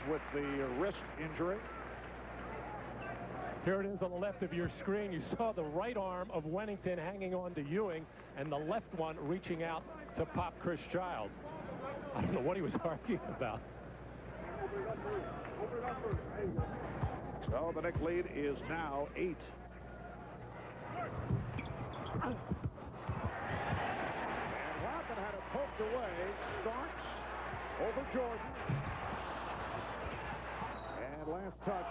with the wrist injury. Here it is on the left of your screen. You saw the right arm of Wennington hanging on to Ewing and the left one reaching out to pop Chris Childs. I don't know what he was arguing about. So the Knicks lead is now 8. And Rodman had it poked away. Starks over Jordan. And last touch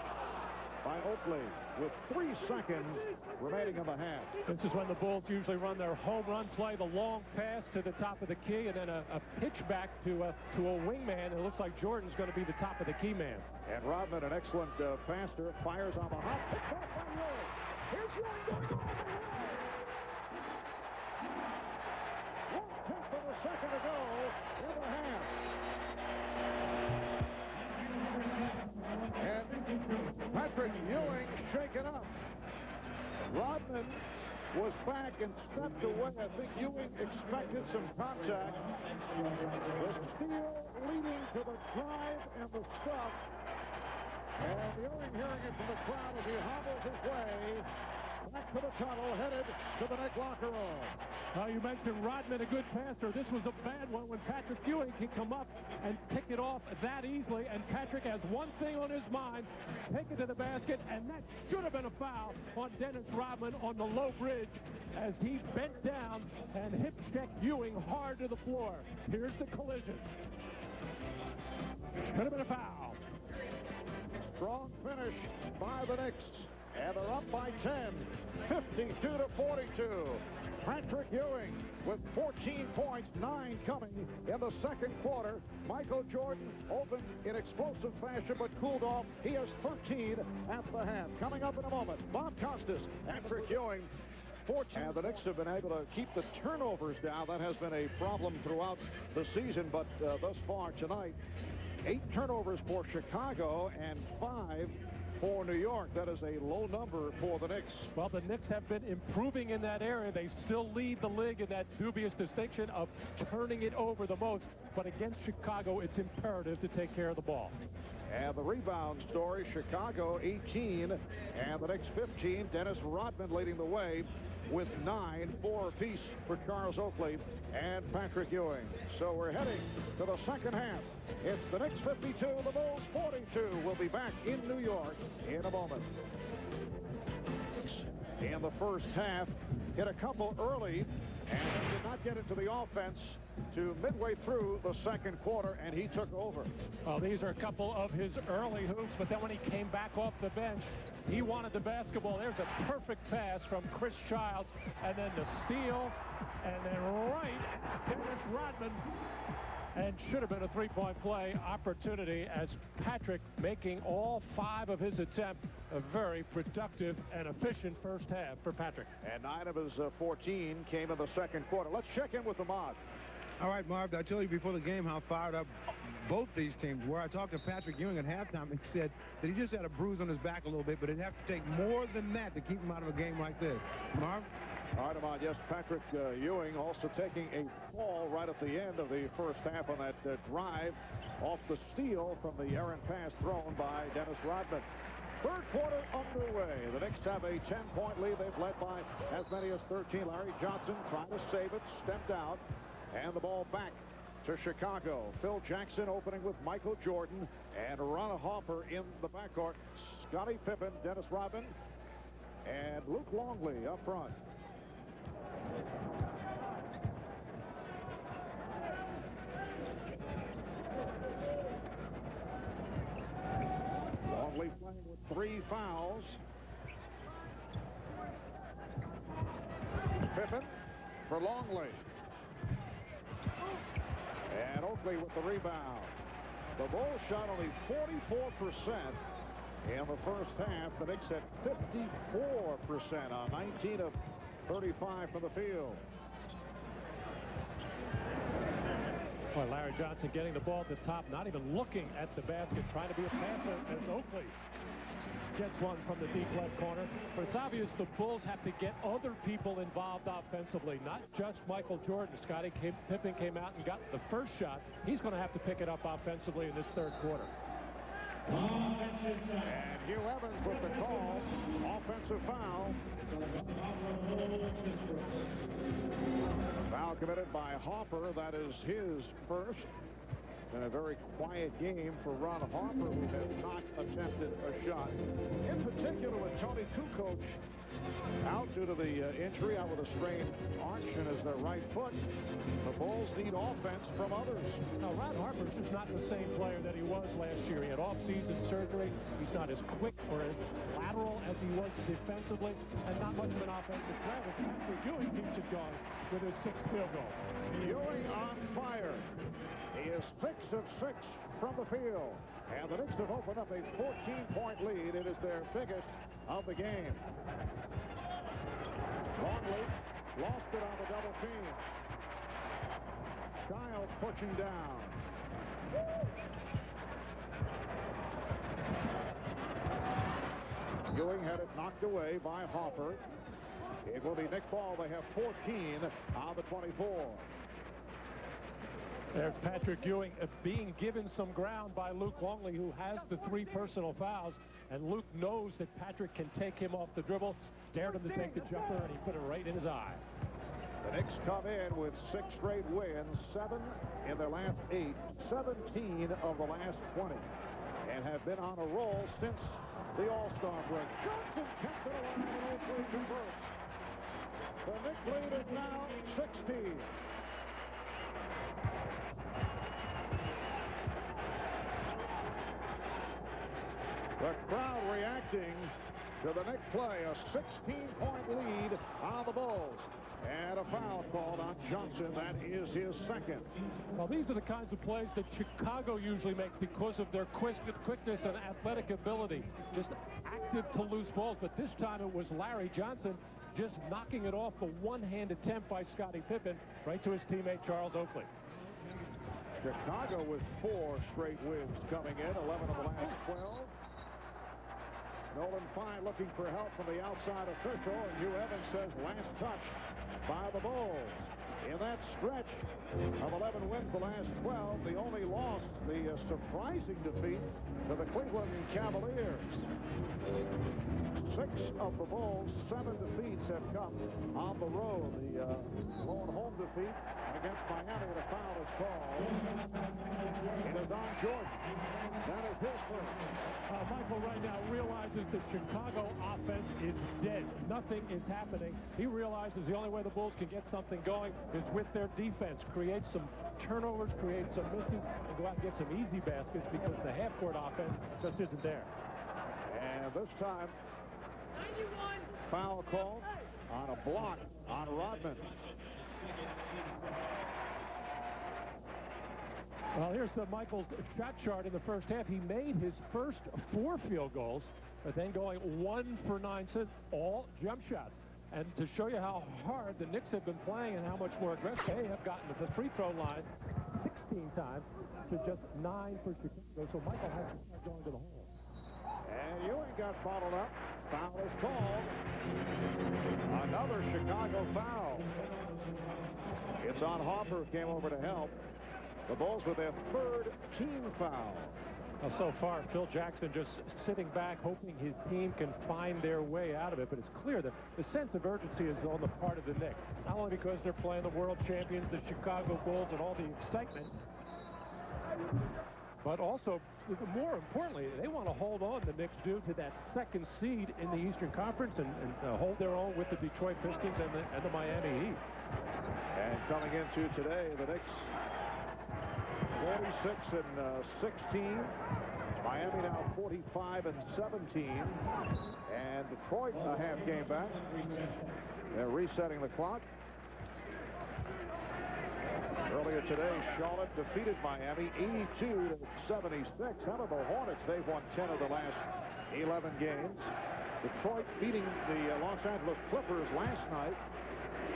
by Oakley with 3 seconds remaining in the half. This is when the Bulls usually run their home run play, the long pass to the top of the key, and then a pitch back to a wingman. It looks like Jordan's going to be the top of the key man. And Rodman, an excellent passer, fires on the hop. Picked off by Ewing. Here's Ewing going all the way. 1/10 of a second to go in the half. And Patrick Ewing shaken up. Rodman was back and stepped away. I think Ewing expected some contact. The steal leading to the drive and the stuff. And Ewing hearing it from the crowd as he hobbles his way back to the tunnel, headed to the Knicks locker room. You mentioned Rodman, a good passer. This was a bad one when Patrick Ewing can come up and pick it off that easily. And Patrick has one thing on his mind, take it to the basket, and that should have been a foul on Dennis Rodman on the low bridge as he bent down and hip-checked Ewing hard to the floor. Here's the collision. Should have been a foul. Strong finish by the Knicks. And they're up by 10, 52-42. Patrick Ewing with 14 points, 9 coming in the second quarter. Michael Jordan opened in explosive fashion but cooled off. He has 13 at the half. Coming up in a moment, Bob Costas, Patrick Ewing. 14. And the Knicks have been able to keep the turnovers down. That has been a problem throughout the season, but thus far tonight, 8 turnovers for Chicago and 5 for New York. That is a low number for the Knicks. Well, the Knicks have been improving in that area. They still lead the league in that dubious distinction of turning it over the most. But against Chicago, it's imperative to take care of the ball. And the rebound story, Chicago 18 and the Knicks 15. Dennis Rodman leading the way with 9, 4 apiece for Charles Oakley and Patrick Ewing. So we're heading to the second half. It's the Knicks 52, the Bulls 42. We'll be back in New York in a moment. In the first half, hit a couple early and did not get into the offense to midway through the second quarter, and he took over. Well, these are a couple of his early hoops, but then when he came back off the bench, he wanted the basketball. There's a perfect pass from Chris Childs, and then the steal, and then right, Dennis Rodman. And should have been a three-point play opportunity as Patrick making all 5 of his attempts. A very productive and efficient first half for Patrick. And 9 of his 14 came in the second quarter. Let's check in with the mod. All right, Marv, I told you before the game how fired up both these teams were. I talked to Patrick Ewing at halftime and said that he just had a bruise on his back a little bit, but it'd have to take more than that to keep him out of a game like this. Marv? All right, Ahmad, yes, Patrick Ewing also taking a fall right at the end of the first half on that drive off the steal from the errant pass thrown by Dennis Rodman. Third quarter underway. The Knicks have a 10-point lead. They've led by as many as 13. Larry Johnson trying to save it, stepped out, and the ball back to Chicago. Phil Jackson opening with Michael Jordan and Ron Hopper in the backcourt. Scottie Pippen, Dennis Rodman, and Luke Longley up front. Longley playing with 3 fouls. Pippen for Longley. And Oakley with the rebound. The Bulls shot only 44% in the first half. The Knicks had 54% on 19 of 35 from the field. Boy, Larry Johnson getting the ball at the top, not even looking at the basket, trying to be a passer as Oakley gets one from the deep left corner. But it's obvious the Bulls have to get other people involved offensively, not just Michael Jordan. Scottie Pippen came out and got the first shot. He's going to have to pick it up offensively in this third quarter. And Hugh Evans with the call. Offensive foul. Foul committed by Hopper. That is his first. And a very quiet game for Ron Harper, who has not attempted a shot. In particular with Tony Kukoc out due to the injury, out with a sprained arch in his right foot. The Bulls need offense from others. Now, Ron Harper's just not the same player that he was last year. He had off-season surgery. He's not as quick or as lateral as he was defensively, and not much of an offensive threat. Patrick Ewing keeps it going with his 6th field goal. Ewing on fire. He is 6 of 6 from the field. And the Knicks have opened up a 14-point lead. It is their biggest of the game. Longley lost it on the double team. Child pushing down. Ewing had it knocked away by Hopper. It will be Knick ball. They have 14 on the 24. There's Patrick Ewing being given some ground by Luke Longley, who has the 3 personal fouls. And Luke knows that Patrick can take him off the dribble. Dared him to take the jumper, and he put it right in his eye. The Knicks come in with 6 straight wins, 7 in their last 8, 17 of the last 20, and have been on a roll since the All-Star break. Johnson kept it alive and 0-3 converts. The Knicks lead is now 16. The crowd reacting to the Knicks play. A 16-point lead on the Bulls. And a foul called on Johnson. That is his second. Well, these are the kinds of plays that Chicago usually makes because of their quickness and athletic ability. Just active to loose balls. But this time it was Larry Johnson just knocking it off the one-hand attempt by Scottie Pippen right to his teammate Charles Oakley. Chicago with 4 straight wins coming in, 11 of the last 12. Nolan Fine looking for help from the outside official, and Hugh Evans says last touch by the Bulls. In that stretch of 11 wins the last 12, they only lost the surprising defeat to the Cleveland Cavaliers. 6 of the Bulls' 7 defeats have come on the road. The lone home defeat against Miami, the foul is called. It is on Jordan. That is his first. Michael right now realizes the Chicago offense is dead. Nothing is happening. He realizes the only way the Bulls can get something going is with their defense. Create some turnovers, create some misses, and go out and get some easy baskets because the half-court offense just isn't there. And this time, foul call on a block on Rodman. Well, here's Michael's shot chart in the first half. He made his first 4 field goals, but then going 1 for 9 since, all jump shots. And to show you how hard the Knicks have been playing and how much more aggressive they have gotten to the free throw line 16 times to just 9 for Chicago. So Michael has to start going to the hole. And Ewing got fouled up. Foul is called. Another Chicago foul. It's on Hopper, who came over to help. The Bulls with their 3rd team foul. Well, so far, Phil Jackson just sitting back, hoping his team can find their way out of it. But it's clear that the sense of urgency is on the part of the Knicks. Not only because they're playing the world champions, the Chicago Bulls, and all the excitement, but also, more importantly, they want to hold on, the Knicks do, to that 2nd seed in the Eastern Conference and hold their own with the Detroit Pistons and the Miami Heat. And coming into today, the Knicks 46 and 16. Miami now 45 and 17. And Detroit a half game back. They're resetting the clock. Earlier today, Charlotte defeated Miami 82-76. How about the Hornets? They've won 10 of the last 11 games. Detroit beating the Los Angeles Clippers last night.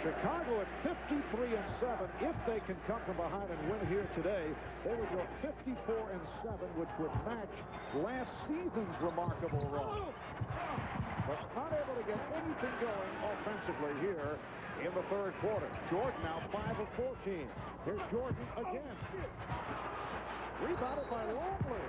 Chicago at 53 and 7. If they can come from behind and win here today, they would go 54 and 7, which would match last season's remarkable run. But not able to get anything going offensively here in the 3rd quarter. Jordan now 5 of 14. Here's Jordan again. Rebounded by Longley.